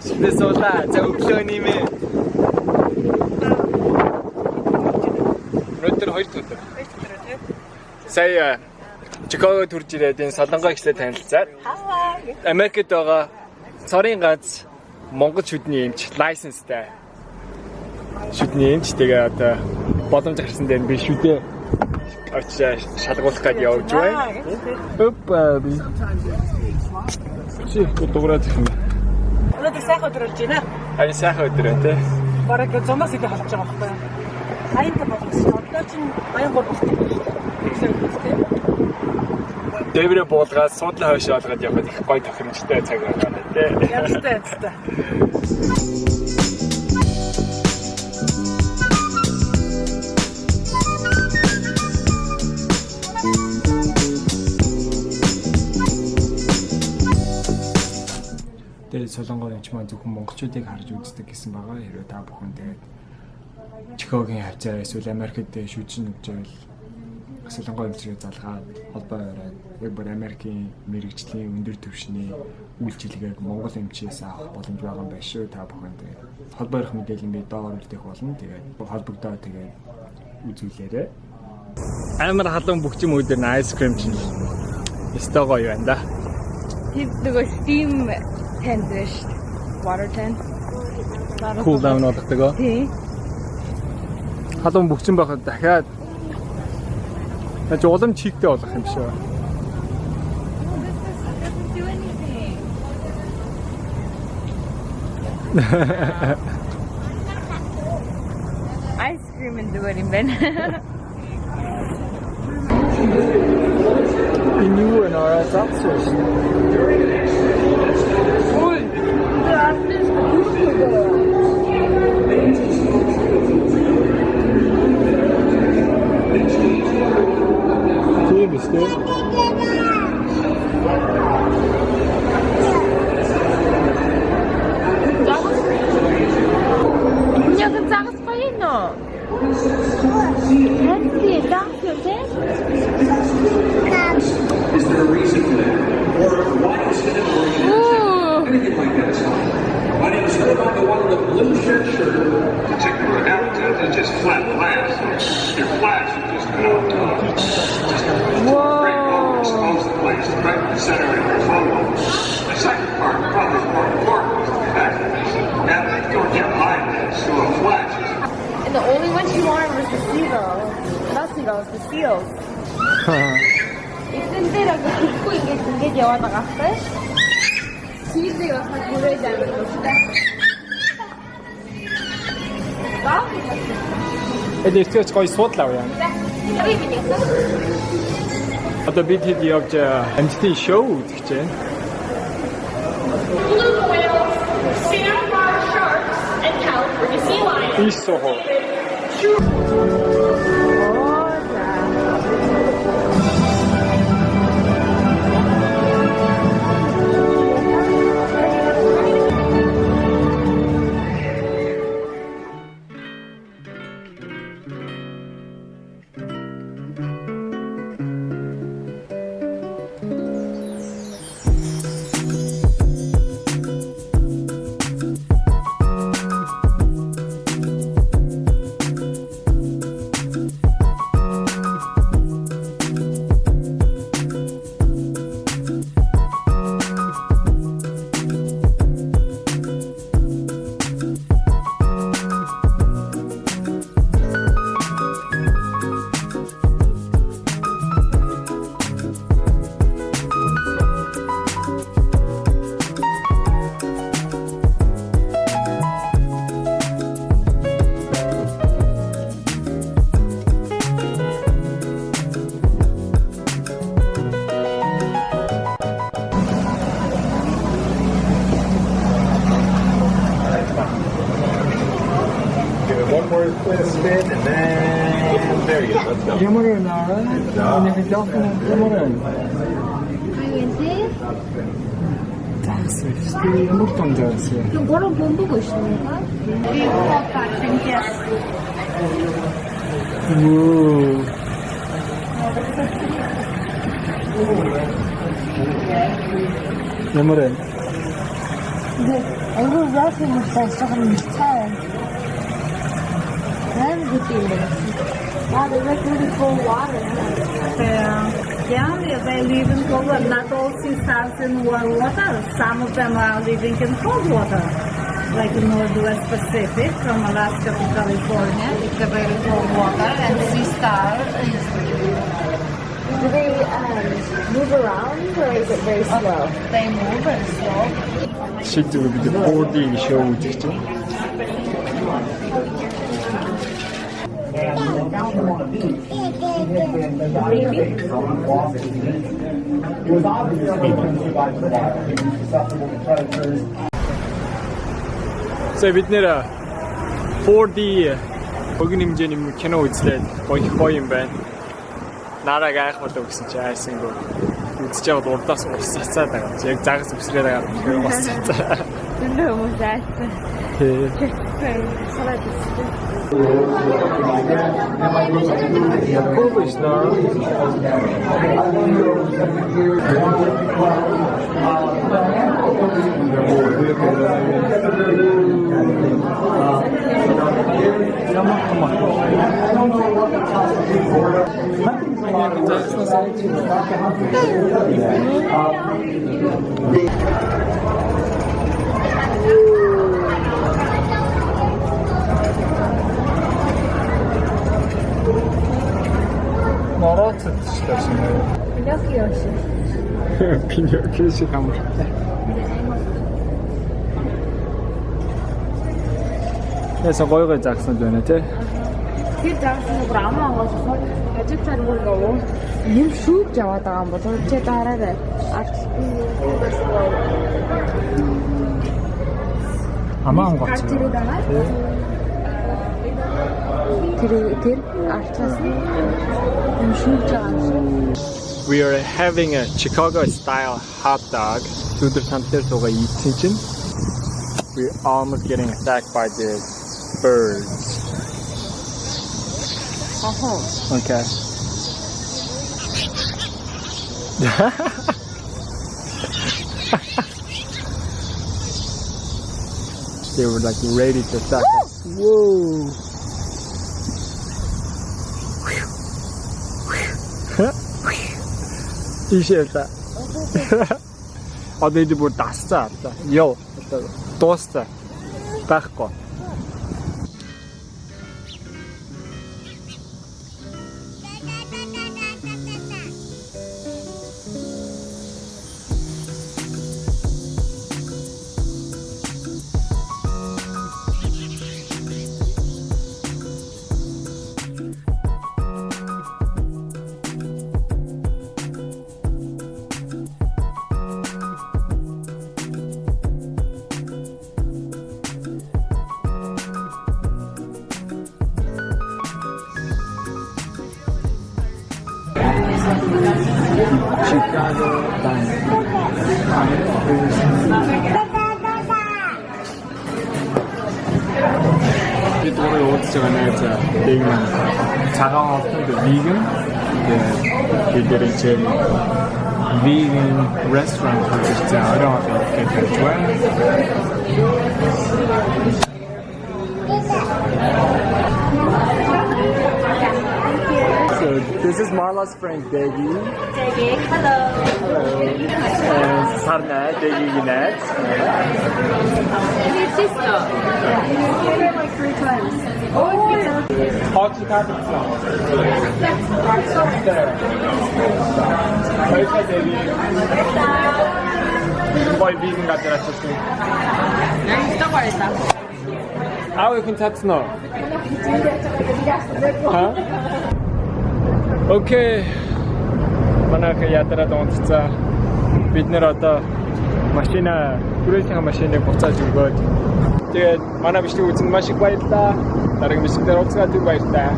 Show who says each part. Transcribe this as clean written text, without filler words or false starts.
Speaker 1: 근데 쏟아, 저 옥션님의 롯데로 호이트들. Сая Чикаго төрж ирээд энэ Солонгоо ихлэ танилцаад Америкт байгаа цорын ганц Монгол шүдний эмч лайсенстай шүдний эмч тэгээ одоо боломж гарсан дээр би шүдээ очиж шалгуулах гэж явж байна. Опа би. Чи дуурайж байна.
Speaker 2: Өнөөдөр сайхан өдөр болж байна.
Speaker 1: Аяа сайхан өдөр байна те.
Speaker 2: Бараг зомоос идэх болж байгаа байхгүй юу? Аянд болсон. Одоо чинь аян гол болсон.
Speaker 1: Дэврэ буулгаад суудлаа хойшоо олгоод явахад их гоё тохиромжтой цаг байна те.
Speaker 2: Ямартай.
Speaker 1: Тэгээд Солонгоор ч маань зөвхөн монголчуудыг харж үздэг гэсэн байгаа. Хэрвээ та бүхэн тэгээд Чикагогийн хавцаа эсвэл Америкт шүүжин өгчөөл Солонгоо эмчрээ залгаад холбоо бариад яг бүр Америкийн мэрэгжлийн өндөр түвшний үйлчилгээг Монгол эмчээс авах боломж байгаа юм байна шүү. Та бүхэн тэгээд холбоо барих мэдээлэл би доор үлдээх болно. Тэгээд холбогдоод тэгээд үзүүлээрэй. Амар халуун бөхчим үүдэр н айскрим чинь стого юу байна да.
Speaker 3: Нөгөө steam tent биш. Water tent.
Speaker 1: Cool down болдог.
Speaker 3: Тий.
Speaker 1: Халуун бөхчим байхад дахиад улам чигтэй болох юм шиг.
Speaker 3: Ice cream and do it in bed.
Speaker 1: Innu en ara tapsos. Oj! Kim işte.
Speaker 3: Yakın zangs pa yun, no? Healthy, zangs yun,
Speaker 4: Is there a reason for that? Or why is it anything like that? My name is Herb. I'm the one in the blue shirt. Particular altitude is just flat glass. Your flash is just great moment exposed the place right in the center of your photo. The second part, probably more important, is the fact that you don't get light, so a flash is.
Speaker 3: And the only one she wanted was the seagulls. Not seagulls, the seals. Isn't ako ko ingit yawa na kafe? Hindi ako magulay dyan.
Speaker 1: Эдгээр ч гоё суудлаа яа. Одоо бид хэд явж амжилтын шоу үзэж байна.
Speaker 5: Blue whales, sandbar sharks, and California sea lions.
Speaker 1: Иш сухо.
Speaker 4: One more spin and then there you go. Let's go.
Speaker 1: Yamarın ara. Ne bir laf mı? Yamarın.
Speaker 3: Ay, hindi.
Speaker 1: 한국도 안 잡았어요.
Speaker 3: 그럼 뭐라고 못 보고 있습니까?
Speaker 1: 우. Nummer
Speaker 3: 얼굴 왜 이렇게 못해? 조금 차요. 나는 그때 wow, they like really cold water.
Speaker 2: Yeah, they live in cold water. Not all sea stars in warm water. Some of them are living in cold water. Like in Northwest Pacific, from Alaska to California, it's a very cold water, and sea star is
Speaker 3: Do they move around or is it very slow?
Speaker 2: they move very slow.
Speaker 1: 실제로 밑에 4D 쇼 찍죠. So бид нэр 4D богино хэмжээний кино үзлээ гоё юм байна. Нараа гайхмад өгсөн чи айсангүй үзэж яваад урдаас урсацаад байгаа. Яг загас өсрээд байгаа юм байна.
Speaker 3: Дүндээ хүмүүс айсан.
Speaker 1: Народ шүү дээ. Pinocchio шиг амартай. Яса гоё загсан байна тий.
Speaker 3: Тэр загсан нь брамаа гоосоо ажиг царгуул гоо. Юм шүүж яваад байгаа юм болоо чи дараарай.
Speaker 1: Амаан гоц.
Speaker 3: Тэр арчаас юм шүүж байгаа.
Speaker 1: We are having a Chicago style hot dog. Өдөр самтэр суугаа ийдсэн чинь we're almost getting attacked by the birds. Okay. They were like ready to attack us. Whoa. Тийшээ. Одоо энэ бүр дасцаа. Йоо. Дууссан. Байхгүй. Chicago бид өөрөө уудаж байгаа нэр за vegan цагаан олтод vegan бид vegan restaurant гэж заагаа гэж байна. So this is Marla's friend Degi.
Speaker 5: Degi, hello.
Speaker 1: And Sarna, Degi next.
Speaker 5: And your sister. You've been here like 3 times.
Speaker 1: Hot Chicago. There. Hi, Degi. Boy, vegan got that. How you can touch no? Huh? Okay. Манайх ядараад унтцаа. Бид нэр одоо машина, түрээсийн машиныг буцааж өгөөд. Тэгээд манай бичлэг үзэн маш их баярлалаа. Дараагийн бичлэгээр уулзгаад баярлалаа.